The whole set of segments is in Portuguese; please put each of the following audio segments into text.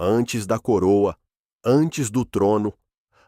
Antes da coroa, antes do trono,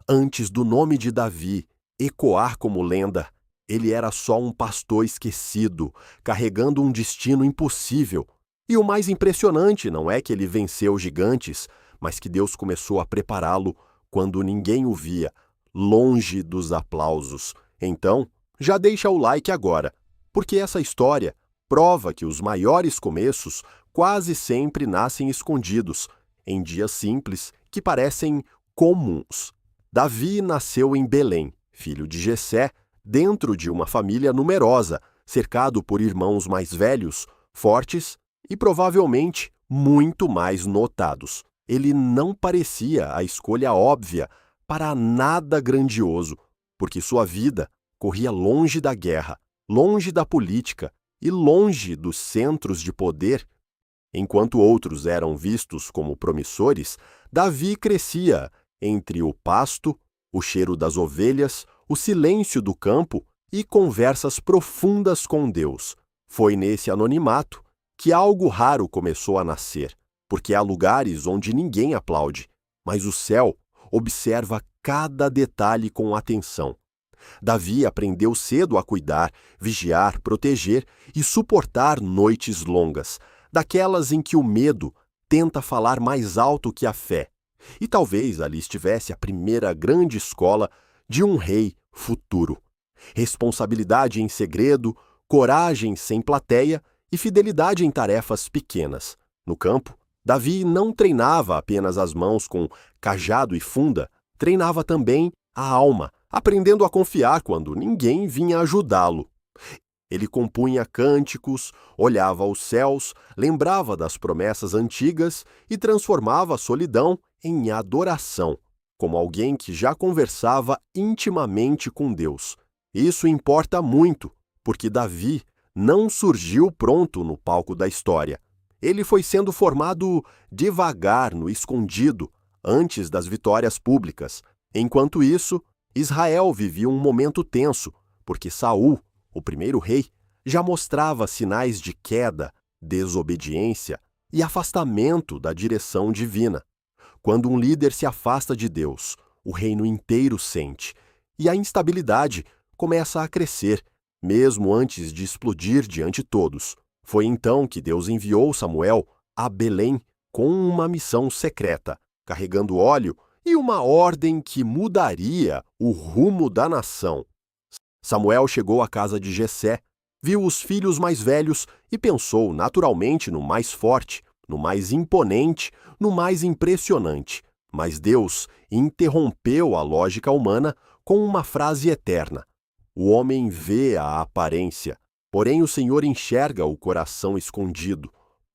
antes do nome de Davi ecoar como lenda, ele era só um pastor esquecido, carregando um destino impossível. E o mais impressionante não é que ele venceu gigantes, mas que Deus começou a prepará-lo quando ninguém o via, longe dos aplausos. Então, já deixa o like agora, porque essa história prova que os maiores começos quase sempre nascem escondidos, em dias simples que parecem comuns. Davi nasceu em Belém, filho de Jessé, dentro de uma família numerosa, cercado por irmãos mais velhos, fortes e provavelmente muito mais notados. Ele não parecia a escolha óbvia para nada grandioso, porque sua vida corria longe da guerra, longe da política e longe dos centros de poder. Enquanto outros eram vistos como promissores, Davi crescia entre o pasto, o cheiro das ovelhas, o silêncio do campo e conversas profundas com Deus. Foi nesse anonimato que algo raro começou a nascer, porque há lugares onde ninguém aplaude, mas o céu observa cada detalhe com atenção. Davi aprendeu cedo a cuidar, vigiar, proteger e suportar noites longas, daquelas em que o medo tenta falar mais alto que a fé. E talvez ali estivesse a primeira grande escola de um rei futuro. Responsabilidade em segredo, coragem sem plateia e fidelidade em tarefas pequenas. No campo, Davi não treinava apenas as mãos com cajado e funda, treinava também a alma, aprendendo a confiar quando ninguém vinha ajudá-lo. Ele compunha cânticos, olhava aos céus, lembrava das promessas antigas e transformava a solidão em adoração, como alguém que já conversava intimamente com Deus. Isso importa muito, porque Davi não surgiu pronto no palco da história. Ele foi sendo formado devagar no escondido, antes das vitórias públicas. Enquanto isso, Israel vivia um momento tenso, porque Saul, o primeiro rei, já mostrava sinais de queda, desobediência e afastamento da direção divina. Quando um líder se afasta de Deus, o reino inteiro sente, e a instabilidade começa a crescer, mesmo antes de explodir diante de todos. Foi então que Deus enviou Samuel a Belém com uma missão secreta, carregando óleo e uma ordem que mudaria o rumo da nação. Samuel chegou à casa de Jessé, viu os filhos mais velhos e pensou naturalmente no mais forte, no mais imponente, no mais impressionante. Mas Deus interrompeu a lógica humana com uma frase eterna. O homem vê a aparência, porém o Senhor enxerga o coração escondido.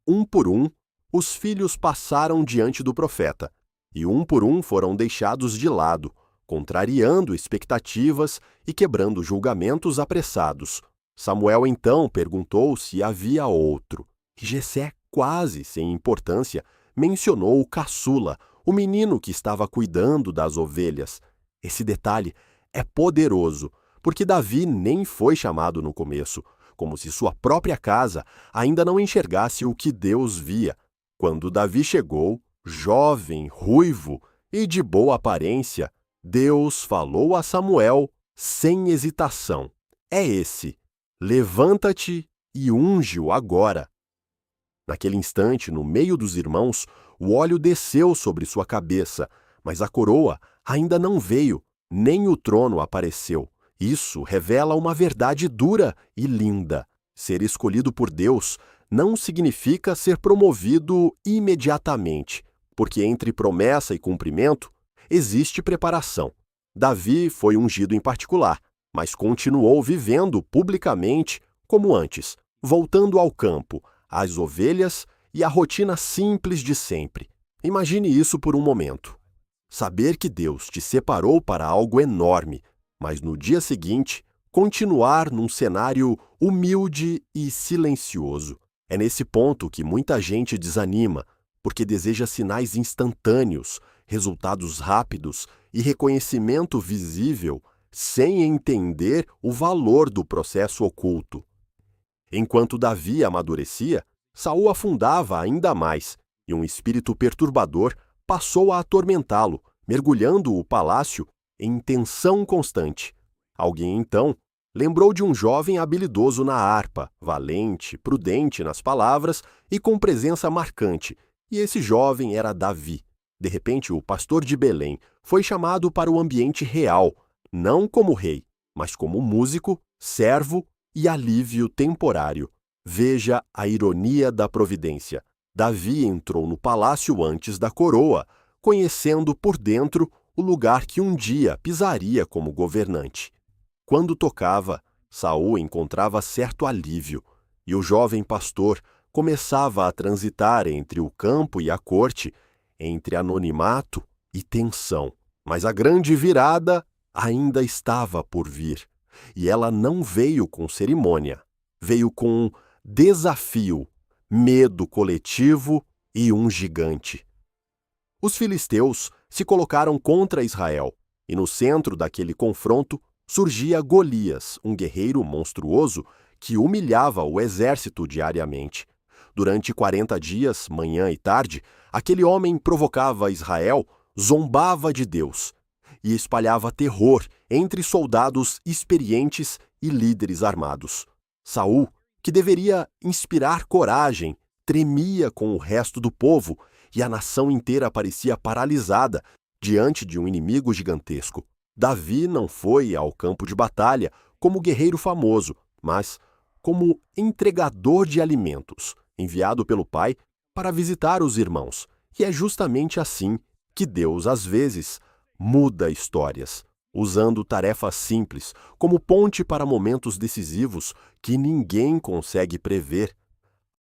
Um por um, os filhos passaram diante do profeta, e um por um foram deixados de lado, contrariando expectativas e quebrando julgamentos apressados. Samuel então perguntou se havia outro. E Jessé, quase sem importância, mencionou o caçula, o menino que estava cuidando das ovelhas. Esse detalhe é poderoso, porque Davi nem foi chamado no começo, como se sua própria casa ainda não enxergasse o que Deus via. Quando Davi chegou, jovem, ruivo e de boa aparência, Deus falou a Samuel sem hesitação. É esse. Levanta-te e unge-o agora. Naquele instante, no meio dos irmãos, o óleo desceu sobre sua cabeça, mas a coroa ainda não veio, nem o trono apareceu. Isso revela uma verdade dura e linda. Ser escolhido por Deus não significa ser promovido imediatamente, porque entre promessa e cumprimento existe preparação. Davi foi ungido em particular, mas continuou vivendo publicamente como antes, voltando ao campo, às ovelhas e à rotina simples de sempre. Imagine isso por um momento. Saber que Deus te separou para algo enorme, mas no dia seguinte, continuar num cenário humilde e silencioso. É nesse ponto que muita gente desanima, porque deseja sinais instantâneos, resultados rápidos e reconhecimento visível, sem entender o valor do processo oculto. Enquanto Davi amadurecia, Saul afundava ainda mais, e um espírito perturbador passou a atormentá-lo, mergulhando o palácio em tensão constante. Alguém, então, lembrou de um jovem habilidoso na harpa, valente, prudente nas palavras e com presença marcante, e esse jovem era Davi. De repente, o pastor de Belém foi chamado para o ambiente real, não como rei, mas como músico, servo e alívio temporário. Veja a ironia da providência. Davi entrou no palácio antes da coroa, conhecendo por dentro o lugar que um dia pisaria como governante. Quando tocava, Saul encontrava certo alívio, e o jovem pastor começava a transitar entre o campo e a corte, entre anonimato e tensão. Mas a grande virada ainda estava por vir, e ela não veio com cerimônia, veio com desafio, medo coletivo e um gigante. Os filisteus se colocaram contra Israel, e no centro daquele confronto surgia Golias, um guerreiro monstruoso que humilhava o exército diariamente. Durante 40 dias, manhã e tarde, aquele homem provocava Israel, zombava de Deus e espalhava terror entre soldados experientes e líderes armados. Saul, que deveria inspirar coragem, tremia com o resto do povo e a nação inteira parecia paralisada diante de um inimigo gigantesco. Davi não foi ao campo de batalha como guerreiro famoso, mas como entregador de alimentos, enviado pelo pai para visitar os irmãos. E é justamente assim que Deus, às vezes, muda histórias, usando tarefas simples como ponte para momentos decisivos que ninguém consegue prever.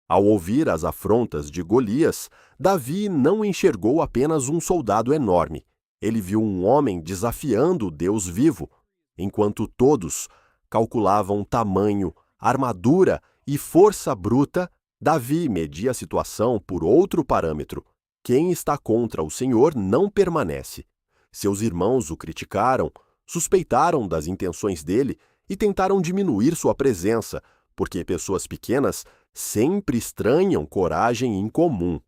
Ao ouvir as afrontas de Golias, Davi não enxergou apenas um soldado enorme. Ele viu um homem desafiando o Deus vivo, enquanto todos calculavam tamanho, armadura e força bruta. Davi media a situação por outro parâmetro. Quem está contra o Senhor não permanece. Seus irmãos o criticaram, suspeitaram das intenções dele e tentaram diminuir sua presença, porque pessoas pequenas sempre estranham coragem incomum.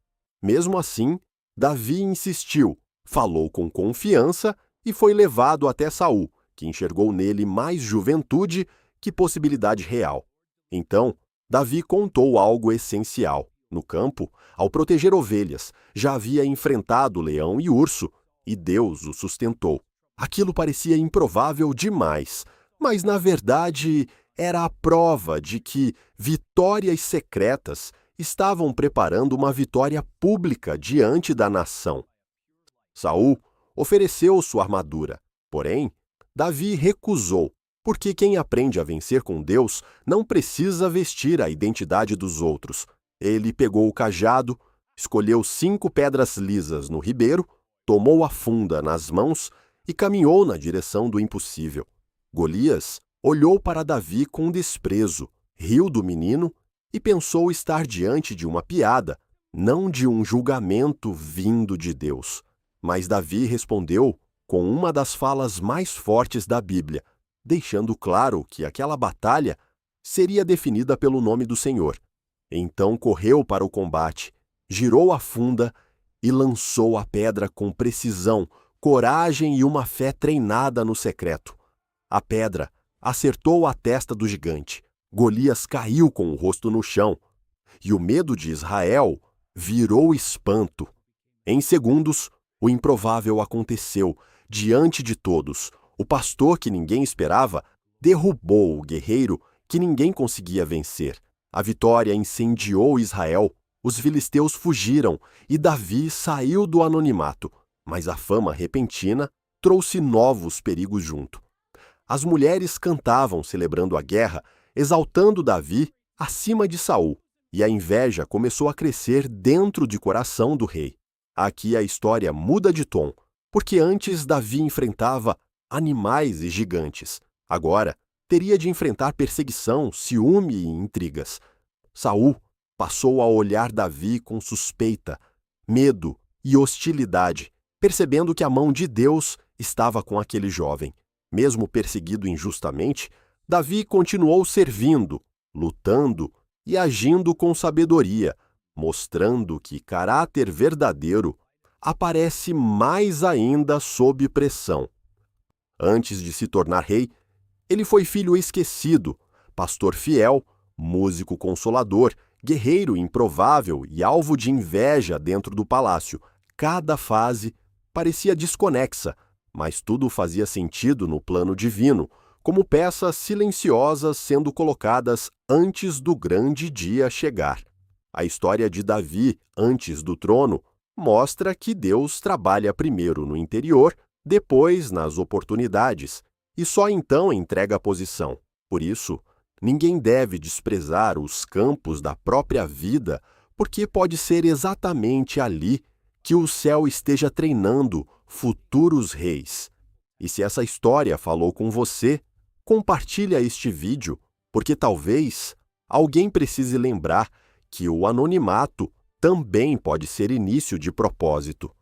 Mesmo assim, Davi insistiu, falou com confiança e foi levado até Saul, que enxergou nele mais juventude que possibilidade real. Então, Davi contou algo essencial. No campo, ao proteger ovelhas, já havia enfrentado leão e urso, e Deus o sustentou. Aquilo parecia improvável demais, mas na verdade era a prova de que vitórias secretas estavam preparando uma vitória pública diante da nação. Saul ofereceu sua armadura, porém, Davi recusou, porque quem aprende a vencer com Deus não precisa vestir a identidade dos outros. Ele pegou o cajado, escolheu 5 pedras lisas no ribeiro, tomou a funda nas mãos e caminhou na direção do impossível. Golias olhou para Davi com desprezo, riu do menino e pensou estar diante de uma piada, não de um julgamento vindo de Deus. Mas Davi respondeu com uma das falas mais fortes da Bíblia, deixando claro que aquela batalha seria definida pelo nome do Senhor. Então correu para o combate, girou a funda e lançou a pedra com precisão, coragem e uma fé treinada no secreto. A pedra acertou a testa do gigante. Golias caiu com o rosto no chão, e o medo de Israel virou espanto. Em segundos, o improvável aconteceu. Diante de todos, o pastor que ninguém esperava derrubou o guerreiro que ninguém conseguia vencer. A vitória incendiou Israel, os filisteus fugiram e Davi saiu do anonimato, mas a fama repentina trouxe novos perigos junto. As mulheres cantavam celebrando a guerra, exaltando Davi acima de Saul, e a inveja começou a crescer dentro do coração do rei. Aqui a história muda de tom, porque antes Davi enfrentava animais e gigantes. Agora, teria de enfrentar perseguição, ciúme e intrigas. Saul passou a olhar Davi com suspeita, medo e hostilidade, percebendo que a mão de Deus estava com aquele jovem. Mesmo perseguido injustamente, Davi continuou servindo, lutando e agindo com sabedoria, mostrando que caráter verdadeiro aparece mais ainda sob pressão. Antes de se tornar rei, ele foi filho esquecido, pastor fiel, músico consolador, guerreiro improvável e alvo de inveja dentro do palácio. Cada fase parecia desconexa, mas tudo fazia sentido no plano divino, como peças silenciosas sendo colocadas antes do grande dia chegar. A história de Davi, antes do trono, mostra que Deus trabalha primeiro no interior, depois nas oportunidades, e só então entrega a posição. Por isso, ninguém deve desprezar os campos da própria vida, porque pode ser exatamente ali que o céu esteja treinando futuros reis. E se essa história falou com você, compartilha este vídeo, porque talvez alguém precise lembrar que o anonimato também pode ser início de propósito.